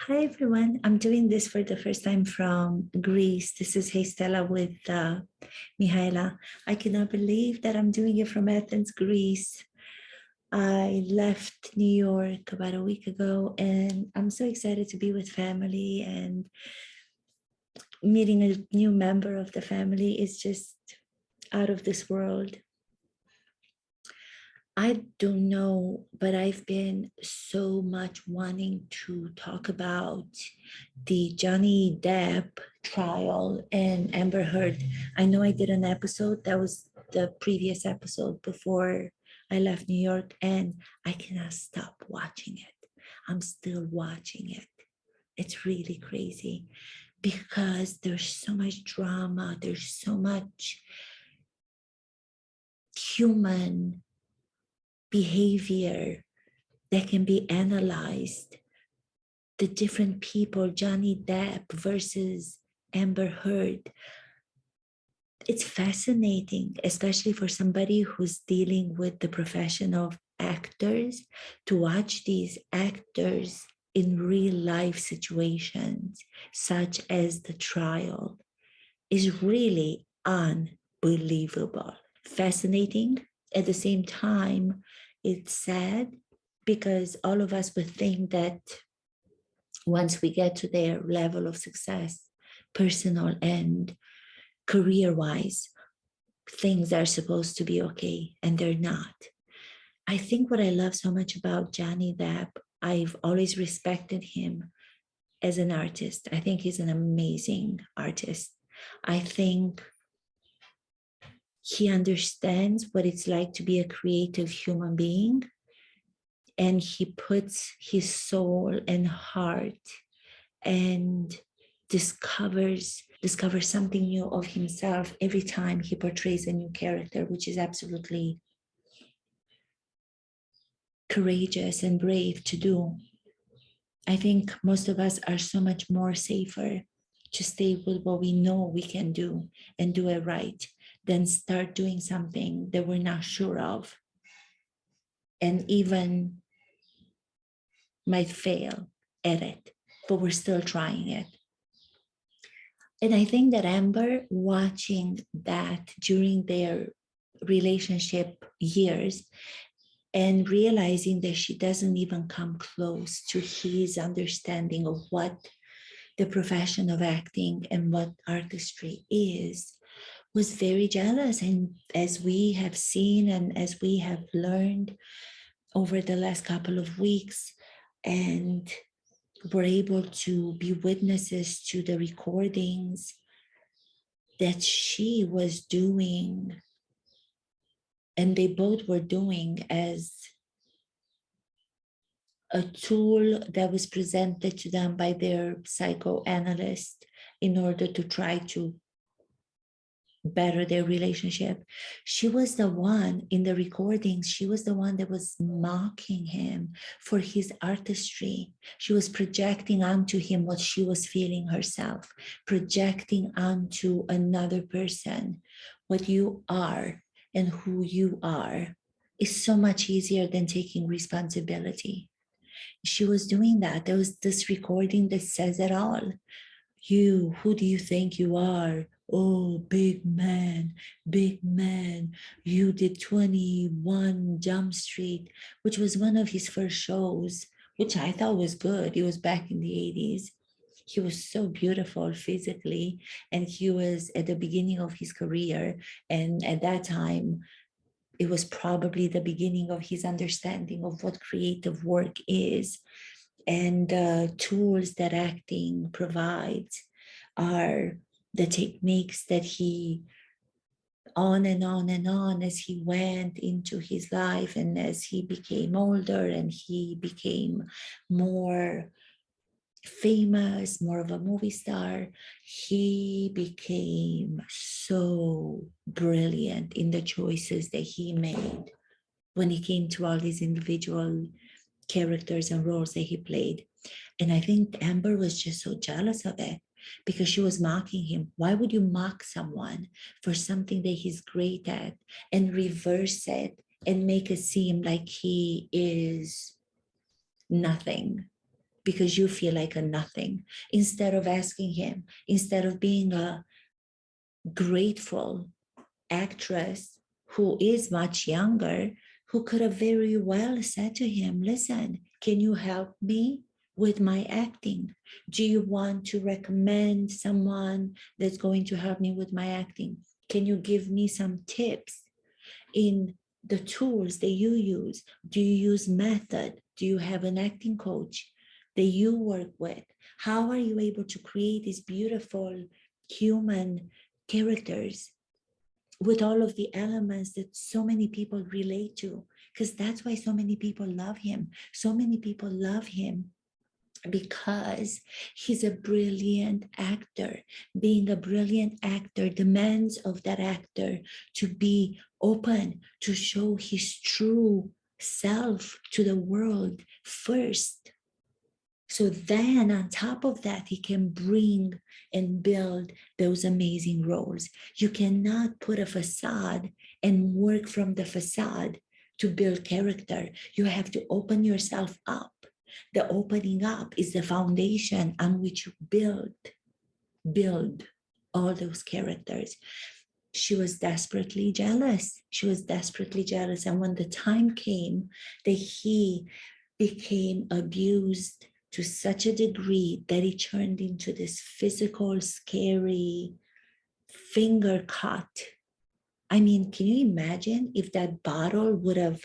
Hi everyone, I'm doing this for the first time from Greece. This is Hey Stella with Mihaela. I cannot believe that I'm doing it from Athens, Greece. I left New York about a week ago and I'm so excited to be with family, and meeting a new member of the family is just out of this world. I don't know, but I've been so much wanting to talk about the Johnny Depp trial and Amber Heard. I know I did an episode, that was the previous episode before I left New York, and I cannot stop watching it. I'm still watching it. It's really crazy because there's so much drama, there's so much human behavior that can be analyzed. The different people, Johnny Depp versus Amber Heard. It's fascinating, especially for somebody who's dealing with the profession of actors, to watch these actors in real life situations, such as the trial, is really unbelievable. Fascinating. At the same time, it's sad because all of us would think that once we get to their level of success, personal and career-wise, things are supposed to be okay, and they're not. I think what I love so much about Johnny Depp, I've always respected him as an artist. I think he's an amazing artist. I think he understands what it's like to be a creative human being, and he puts his soul and heart and discovers something new of himself every time he portrays a new character, which is absolutely courageous and brave to do. I think most of us are so much more safer to stay with what we know we can do and do it right than start doing something that we're not sure of and even might fail at it, but we're still trying it. And I think that Amber, watching that during their relationship years and realizing that she doesn't even come close to his understanding of what the profession of acting and what artistry is, was very jealous. And as we have seen and as we have learned over the last couple of weeks, and were able to be witnesses to the recordings that she was doing, and they both were doing, as a tool that was presented to them by their psychoanalyst in order to try to better their relationship. She was the one in the recordings, she was the one that was mocking him for his artistry. She was projecting onto him what she was feeling herself, projecting onto another person what you are and who you are is so much easier than taking responsibility. She was doing that. There was this recording that says it all. You, who do you think you are? Oh, big man, big man. You did 21 Jump Street, which was one of his first shows, which I thought was good. It was back in the 80s. He was so beautiful physically, and he was at the beginning of his career. And at that time, it was probably the beginning of his understanding of what creative work is. And the tools that acting provides are the techniques that he, on and on and on, as he went into his life and as he became older and he became more famous, more of a movie star, he became so brilliant in the choices that he made when it came to all these individual characters and roles that he played. And I think Amber was just so jealous of it because she was mocking him. Why would you mock someone for something that he's great at and reverse it and make it seem like he is nothing? because you feel like a nothing. Instead of asking him, instead of being a grateful actress who is much younger, who could have very well said to him, listen, can you help me with my acting? Do you want to recommend someone that's going to help me with my acting? Can you give me some tips in the tools that you use? Do you use method? Do you have an acting coach that you work with? How are you able to create these beautiful human characters with all of the elements that so many people relate to? Because that's why so many people love him. So many people love him because he's a brilliant actor. Being a brilliant actor demands of that actor to be open, to show his true self to the world first. So then on top of that, he can bring and build those amazing roles. You cannot put a facade and work from the facade to build character. You have to open yourself up. The opening up is the foundation on which you build all those characters. She was desperately jealous. She was desperately jealous. And when the time came that he became abused to such a degree that he turned into this physical, scary finger cut. I mean, can you imagine if that bottle would have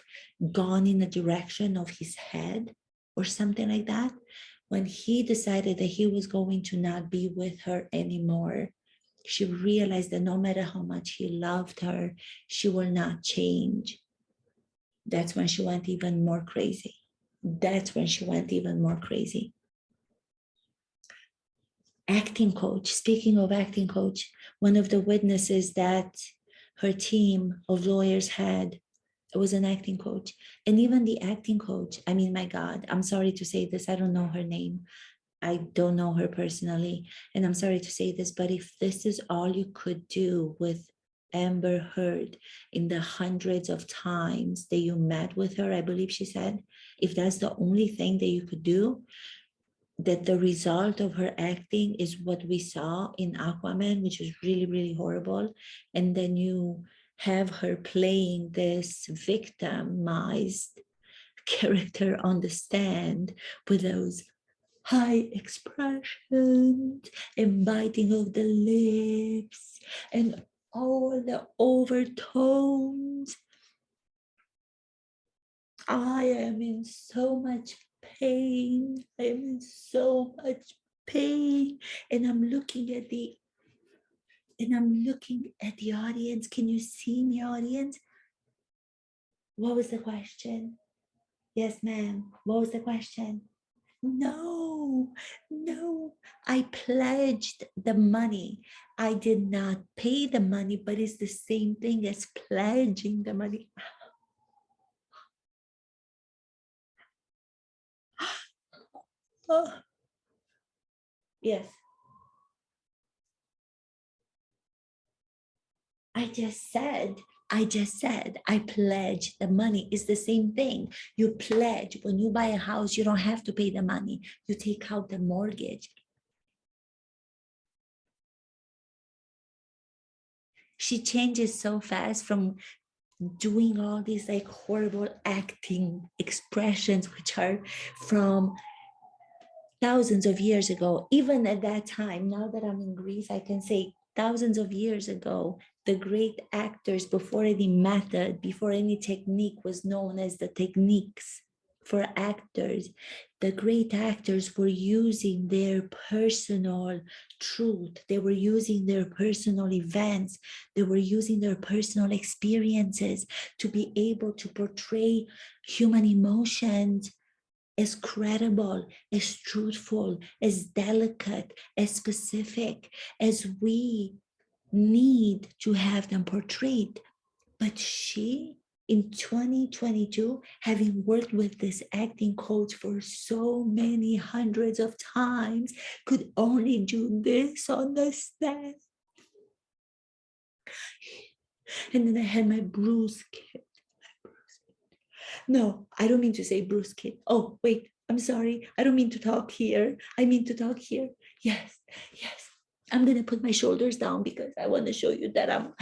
gone in the direction of his head or something like that? When he decided that he was going to not be with her anymore, she realized that no matter how much he loved her, she will not change. That's when she went even more crazy. That's when she went even more crazy. Acting coach, speaking of acting coach, one of the witnesses that her team of lawyers had was an acting coach. And even the acting coach, I mean, my God, I'm sorry to say this, I don't know her name. I don't know her personally. And I'm sorry to say this, but if this is all you could do with Amber Heard in the hundreds of times that you met with her, I believe she said, if that's the only thing that you could do, that the result of her acting is what we saw in Aquaman, which was really, really horrible. And then you have her playing this victimized character on the stand with those high expressions and biting of the lips and all the overtones. I am in so much pain. I am in so much pain. And I'm looking at the audience. Can you see me, audience? What was the question? Yes, ma'am. What was the question? No, no. I pledged the money. I did not pay the money, but it's the same thing as pledging the money. Oh, yes. I just said, I pledge the money. It's the same thing. You pledge. When you buy a house, you don't have to pay the money. You take out the mortgage. She changes so fast from doing all these like horrible acting expressions, which are from thousands of years ago. Even at that time, now that I'm in Greece, I can say thousands of years ago, the great actors, before any method, before any technique was known as the techniques for actors, the great actors were using their personal truth. They were using their personal events. They were using their personal experiences to be able to portray human emotions as credible, as truthful, as delicate, as specific as we need to have them portrayed. But she, in 2022, having worked with this acting coach for so many hundreds of times, could only do this on the stand. And then I had my bruise kid. No, I don't mean to say bruise kid. Oh, wait, I'm sorry. I don't mean to talk here. I mean to talk here. Yes, yes. I'm going to put my shoulders down because I want to show you that I'm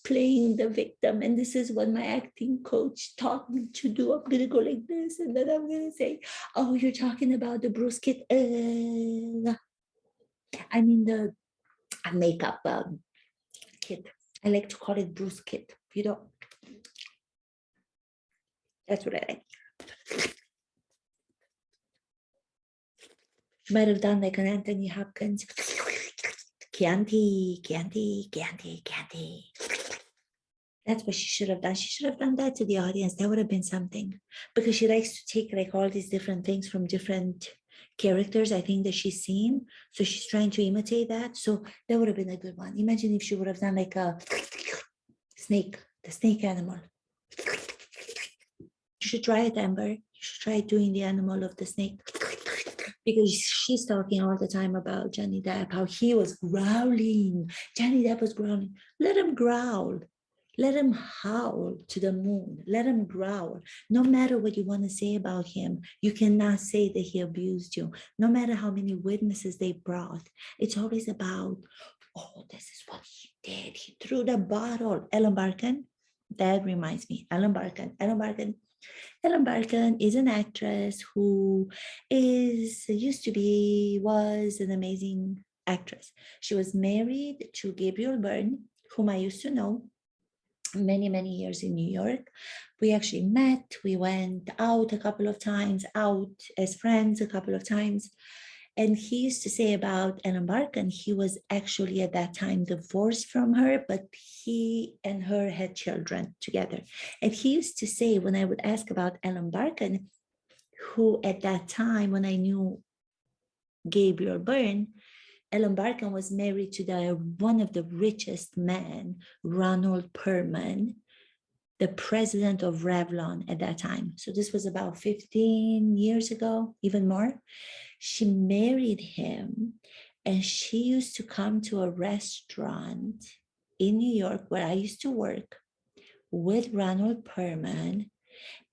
playing the victim. And this is what my acting coach taught me to do. I'm going to go like this. And then I'm going to say, oh, you're talking about the Bruce kit. I mean, the makeup kit. I like to call it Bruce kit. You know, that's what I like. Might have done like an Anthony Hopkins. Chianti, Chianti, Chianti, Chianti. That's what she should have done. She should have done that to the audience. That would have been something. Because she likes to take like all these different things from different characters, I think, that she's seen. So she's trying to imitate that. So that would have been a good one. Imagine if she would have done like a snake, the snake animal. You should try it, Amber. You should try doing the animal of the snake. Because she's talking all the time about Johnny Depp, how he was growling. Johnny Depp was growling. Let him growl. Let him howl to the moon. Let him growl. No matter what you want to say about him, you cannot say that he abused you. No matter how many witnesses they brought, it's always about, oh, this is what he did. He threw the bottle. Ellen Barkin, that reminds me. Ellen Barkin. Ellen Barkin is an actress who was an amazing actress. She was married to Gabriel Byrne, whom I used to know many, many years in New York. We actually met. We went out a couple of times, out as friends a couple of times. And he used to say about Ellen Barkin, he was actually at that time divorced from her, but he and her had children together. And he used to say, when I would ask about Ellen Barkin, who at that time, when I knew Gabriel Byrne, Ellen Barkin was married to one of the richest men, Ronald Perlman, the president of Revlon at that time. So this was about 15 years ago, even more. She married him, and she used to come to a restaurant in New York where I used to work with Ronald Perlman.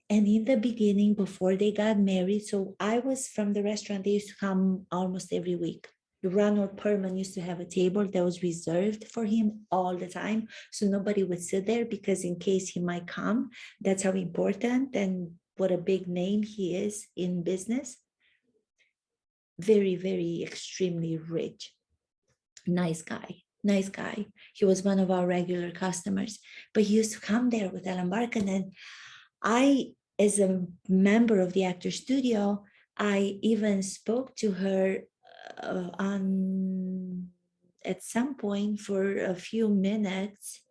And in the beginning, before they got married, so I was from the restaurant, they used to come almost every week. Ronald Perlman used to have a table that was reserved for him all the time. So nobody would sit there because in case he might come, that's how important and what a big name he is in business. Very, very extremely rich. Nice guy. Nice guy. He was one of our regular customers, but he used to come there with Ellen Barkin. And I, as a member of the actor studio, I even spoke to her at some point for a few minutes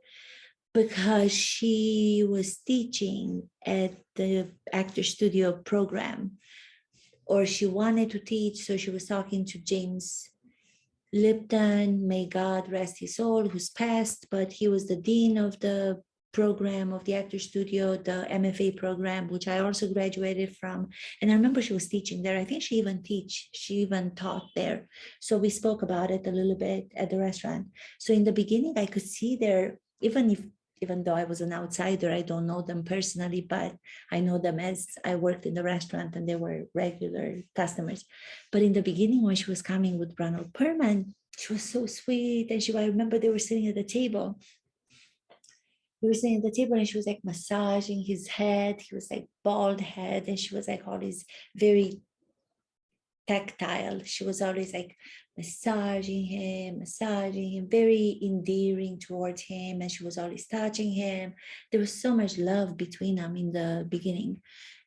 because she was teaching at the actor studio program, or she wanted to teach. So she was talking to James Lipton, may God rest his soul, who's passed, but he was the dean of the program of the actor studio, the MFA program, which I also graduated from. And I remember she was teaching there. I think she even taught there. So we spoke about it a little bit at the restaurant. So in the beginning, I could see there, even though I was an outsider, I don't know them personally, but I know them as I worked in the restaurant and they were regular customers. But in the beginning, when she was coming with Ronald Perlman, she was so sweet. And I remember they were sitting at the table. We were sitting at the table and she was like massaging his head. He was like bald head. And she was like always very tactile. She was always like massaging him, very endearing towards him. And she was always touching him. There was so much love between them in the beginning.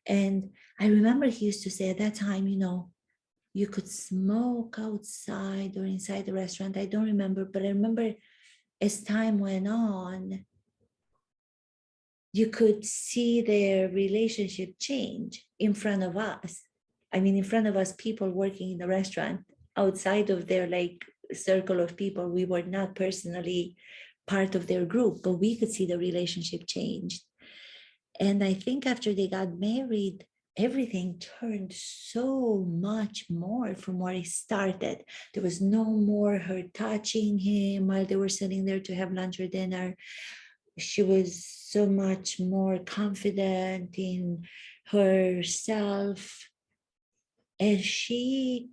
And I remember he used to say at that time, you could smoke outside or inside the restaurant. I don't remember, but I remember as time went on, you could see their relationship change in front of us. I mean, in front of us, people working in the restaurant, outside of their like circle of people, we were not personally part of their group, but we could see the relationship changed. And I think after they got married, everything turned so much more from where it started. There was no more her touching him while they were sitting there to have lunch or dinner. She was so much more confident in herself. And she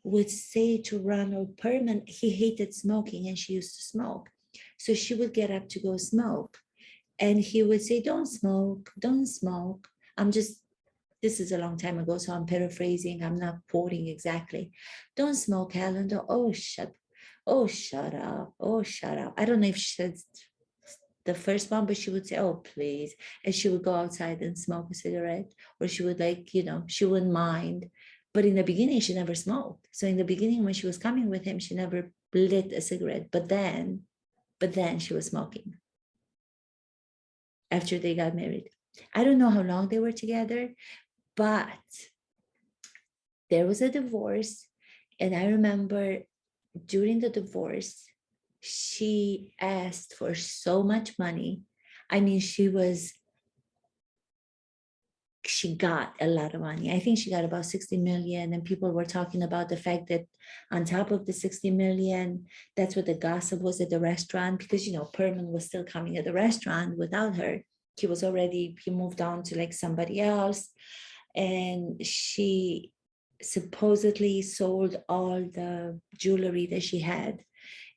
would say to Ronald Perlman, he hated smoking and she used to smoke. So she would get up to go smoke. And he would say, don't smoke, don't smoke. This is a long time ago, so I'm paraphrasing. I'm not quoting exactly. Don't smoke, Helen. Oh, shut up. Oh, shut up. I don't know if she said the first one, but she would say, oh, please. And she would go outside and smoke a cigarette, or she would she wouldn't mind. But in the beginning, she never smoked. So in the beginning, when she was coming with him, she never lit a cigarette. But then she was smoking after they got married. I don't know how long they were together, but there was a divorce. And I remember during the divorce, she asked for so much money. I mean, she got a lot of money. I think she got about 60 million. And people were talking about the fact that on top of the 60 million, that's what the gossip was at the restaurant, because, Perman was still coming at the restaurant without her. He moved on to like somebody else. And she supposedly sold all the jewelry that she had.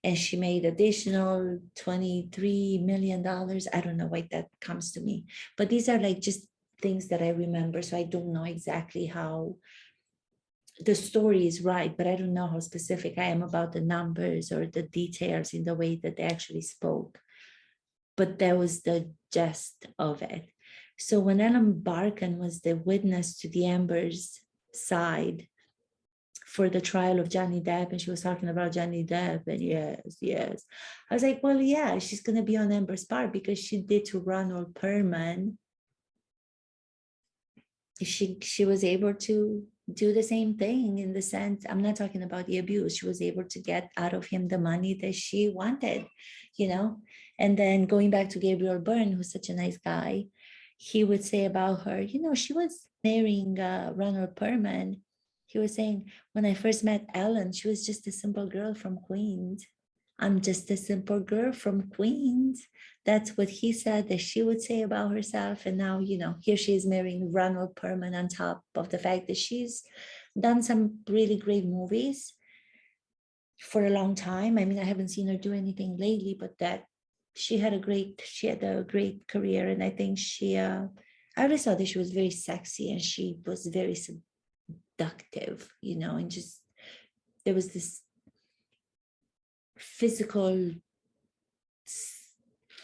And she made additional $23 million. I don't know why that comes to me. But these are like just things that I remember. So I don't know exactly how the story is right, but I don't know how specific I am about the numbers or the details in the way that they actually spoke. But that was the gist of it. So when Ellen Barkin was the witness to the Amber's side for the trial of Johnny Depp, and she was talking about Johnny Depp, and yes. I was like, well, yeah, she's going to be on Amber's part because she did to Ronald Perlman. She was able to do the same thing in the sense, I'm not talking about the abuse. She was able to get out of him the money that she wanted, And then going back to Gabriel Byrne, who's such a nice guy, he would say about her, she was marrying Ronald Perlman. He was saying, when I first met Ellen, she was just a simple girl from Queens. I'm just a simple girl from Queens. That's what he said that she would say about herself. And now, here she is marrying Ronald Perlman on top of the fact that she's done some really great movies for a long time. I mean, I haven't seen her do anything lately, but that she had a great career. And I think I always thought that she was very sexy and she was very seductive, and just, there was this physical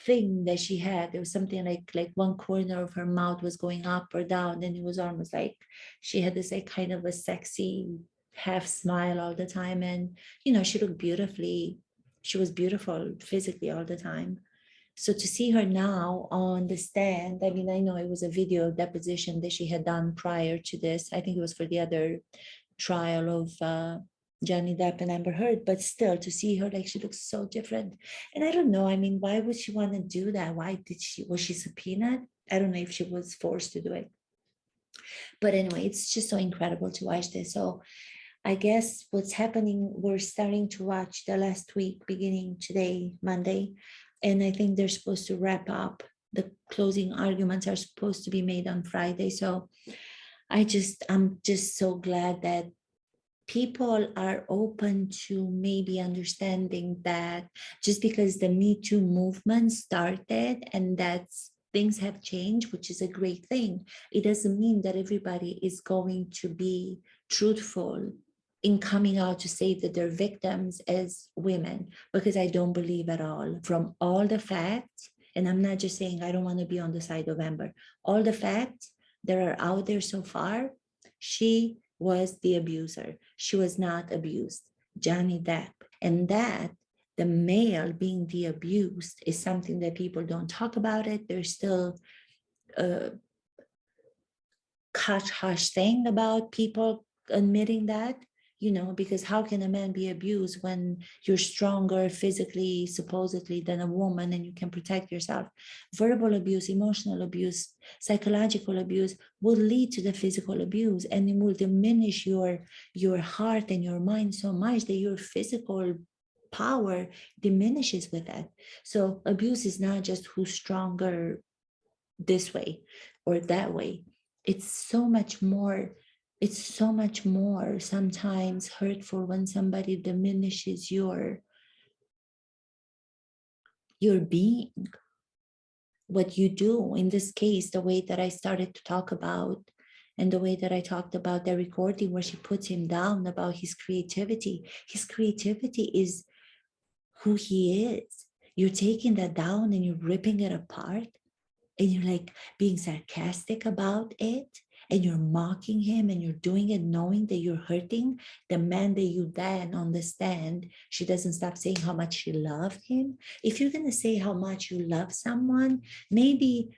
thing that she had. There was something like one corner of her mouth was going up or down, and it was almost like she had this like kind of a sexy half smile all the time. And she was beautiful physically all the time. So to see her now on the stand, I mean, I know it was a video deposition that she had done prior to this. I think it was for the other trial of Johnny Depp and Amber Heard, but still to see her, like, she looks so different. And I don't know, I mean, why would she want to do that? Was she subpoenaed? I don't know if she was forced to do it. But anyway, it's just so incredible to watch this. So I guess what's happening, we're starting to watch the last week beginning today, Monday. And I think they're supposed to wrap up. The closing arguments are supposed to be made on Friday. So I'm just so glad that people are open to maybe understanding that just because the Me Too movement started and that's things have changed, which is a great thing, it doesn't mean that everybody is going to be truthful in coming out to say that they're victims as women, because I don't believe at all. From all the facts, and I'm not just saying I don't want to be on the side of Amber, all the facts that are out there so far, she was the abuser. She was not abused. Johnny Depp. And that the male being the abused is something that people don't talk about it. There's still a hush thing about people admitting that, because how can a man be abused when you're stronger physically, supposedly, than a woman and you can protect yourself? Verbal abuse, emotional abuse, psychological abuse will lead to the physical abuse, and it will diminish your heart and your mind so much that your physical power diminishes with that. So abuse is not just who's stronger this way or that way. It's so much more It's so much more sometimes hurtful when somebody diminishes your being, what you do. In this case, the way that I started to talk about, and the way that I talked about the recording where she puts him down about his creativity. His creativity is who he is. You're taking that down and you're ripping it apart, and you're like being sarcastic about it, and you're mocking him, and you're doing it knowing that you're hurting the man that you then understand. She doesn't stop saying how much she loved him. If you're going to say how much you love someone, maybe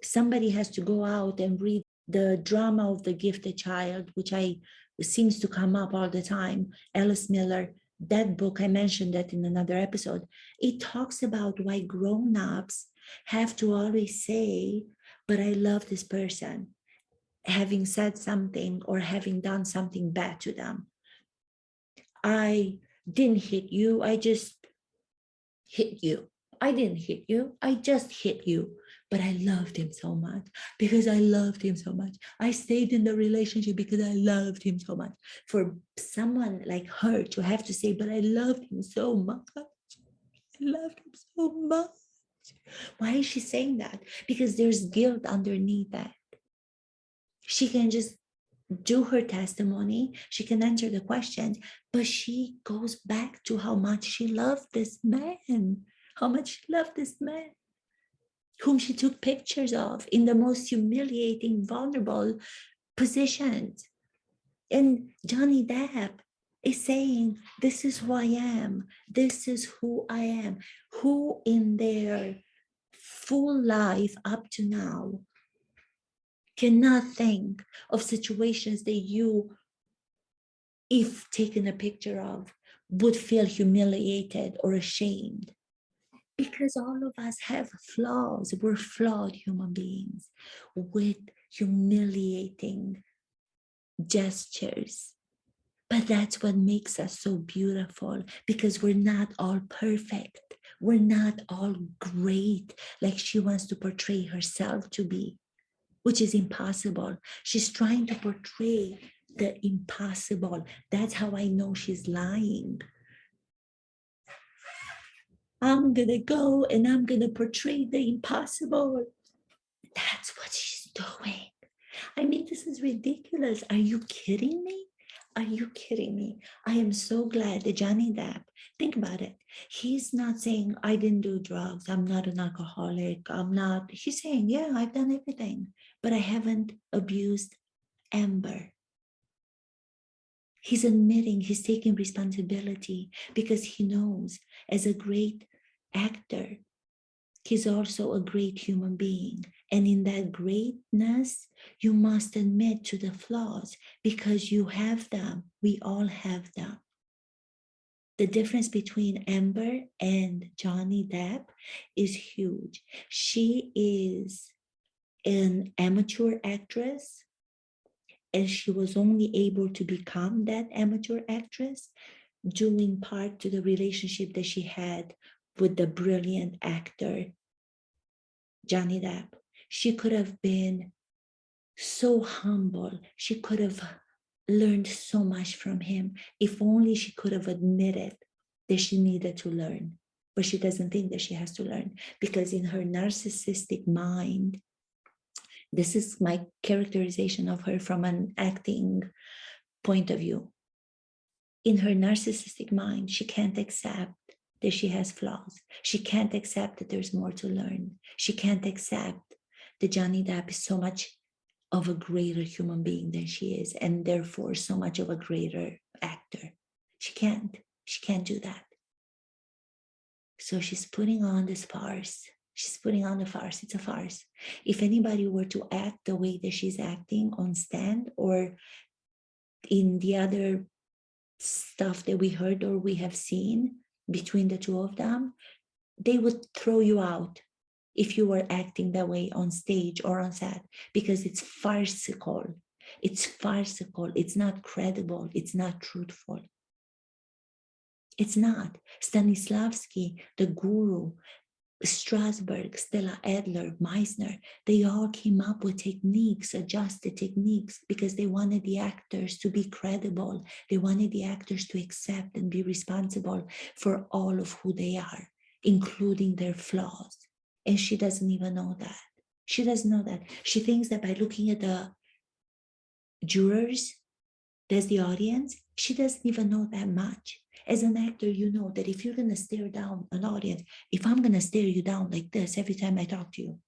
somebody has to go out and read the drama of the gifted child, which I seems to come up all the time. Alice Miller, that book, I mentioned that in another episode. It talks about why grown-ups have to always say, but I love this person, having said something or having done something bad to them. I didn't hit you, I just hit you. I didn't hit you, I just hit you. But I loved him so much because I loved him so much. I stayed in the relationship because I loved him so much. For someone like her to have to say, but I loved him so much. I loved him so much. Why is she saying that? Because there's guilt underneath that. She can just do her testimony, she can answer the questions, but she goes back to how much she loved this man, how much she loved this man, whom she took pictures of in the most humiliating, vulnerable positions. And Johnny Depp is saying, this is who I am, this is who I am, who in their full life up to now cannot think of situations that you, if taken a picture of, would feel humiliated or ashamed. Because all of us have flaws. We're flawed human beings with humiliating gestures. But that's what makes us so beautiful, because we're not all perfect. We're not all great like she wants to portray herself to be, which is impossible. She's trying to portray the impossible. That's how I know she's lying. I'm gonna go and I'm gonna portray the impossible. That's what she's doing. I mean, this is ridiculous. Are you kidding me? Are you kidding me? I am so glad that Johnny Depp, think about it. He's not saying, I didn't do drugs. I'm not an alcoholic. I'm not. He's saying, yeah, I've done everything, but I haven't abused Amber. He's admitting, he's taking responsibility because he knows as a great actor, he's also a great human being. And in that greatness, you must admit to the flaws because you have them. We all have them. The difference between Amber and Johnny Depp is huge. She is an amateur actress, and she was only able to become that amateur actress due in part to the relationship that she had with the brilliant actor Johnny Depp. She could have been so humble. She could have learned so much from him if only she could have admitted that she needed to learn. But she doesn't think that she has to learn because in her narcissistic mind, this is my characterization of her from an acting point of view. In her narcissistic mind, she can't accept that she has flaws. She can't accept that there's more to learn. She can't accept that Johnny Depp is so much of a greater human being than she is, and therefore so much of a greater actor. She can't do that. So she's putting on this farce. She's putting on the farce. It's a farce. If anybody were to act the way that she's acting on stand or in the other stuff that we heard or we have seen between the two of them, they would throw you out if you were acting that way on stage or on set, because it's farcical. It's farcical. It's not credible. It's not truthful. It's not. Stanislavski, the guru, Strasberg, Stella Adler, Meisner, they all came up with techniques, adjusted techniques, because they wanted the actors to be credible. They wanted the actors to accept and be responsible for all of who they are, including their flaws. And she doesn't even know that. She doesn't know that. She thinks that by looking at the jurors, there's the audience. She doesn't even know that much. As an actor, you know that if you're going to stare down an audience, if I'm going to stare you down like this every time I talk to you,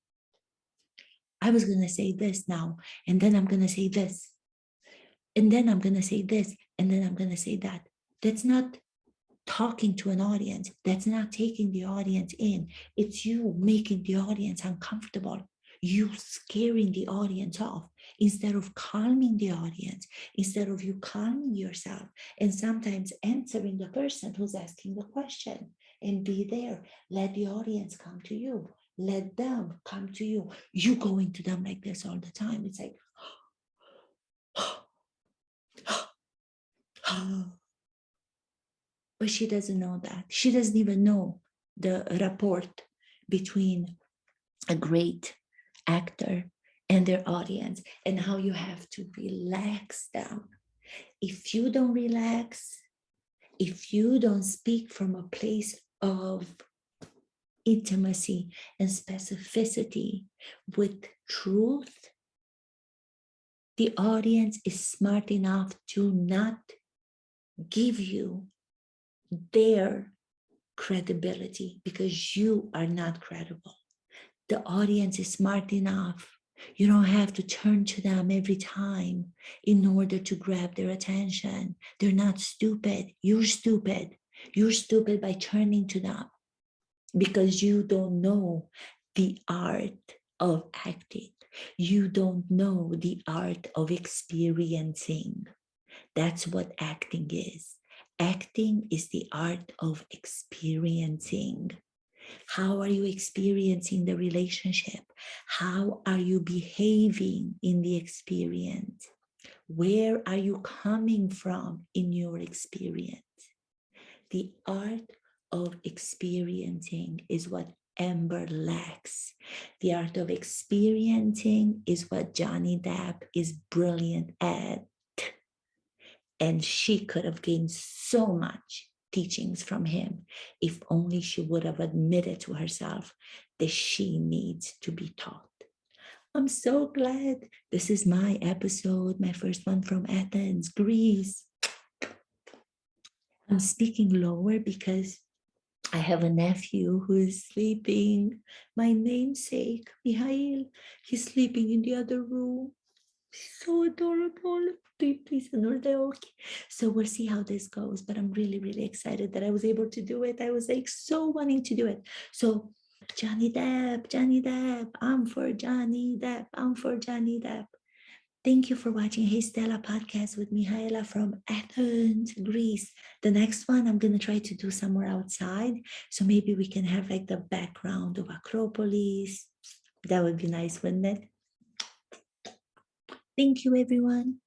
I was going to say this now, and then I'm going to say this, and then I'm going to say this, and then I'm going to say that. That's not talking to an audience. That's not taking the audience in. It's you making the audience uncomfortable. You scaring the audience off instead of calming the audience, instead of you calming yourself and sometimes answering the person who's asking the question, and be there. Let the audience come to you. Let them come to you. You go into them like this all the time. It's like, but she doesn't know that. She doesn't even know the rapport between a great actor and their audience and how you have to relax them. If you don't relax, if you don't speak from a place of intimacy and specificity with truth, the audience is smart enough to not give you their credibility because you are not credible. The audience is smart enough. You don't have to turn to them every time in order to grab their attention. They're not stupid. You're stupid. You're stupid by turning to them because you don't know the art of acting. You don't know the art of experiencing. That's what acting is. Acting is the art of experiencing. How are you experiencing the relationship? How are you behaving in the experience? Where are you coming from in your experience? The art of experiencing is what Amber lacks. The art of experiencing is what Johnny Depp is brilliant at. And she could have gained so much teachings from him if only she would have admitted to herself that she needs to be taught. I'm so glad this is my episode, my first one from Athens, Greece. I'm speaking lower because I have a nephew who is sleeping. My namesake, Mihael, he's sleeping in the other room. So adorable. Please, okay. So we'll see how this goes, but I'm really, really excited that I was able to do it. I was like so wanting to do it. So Johnny Depp, I'm for Johnny Depp, I'm for Johnny Depp. Thank you for watching Hey Stella podcast with Mihaela from Athens, Greece. The next one I'm going to try to do somewhere outside. So maybe we can have like the background of Acropolis. That would be nice, wouldn't it? Thank you, everyone.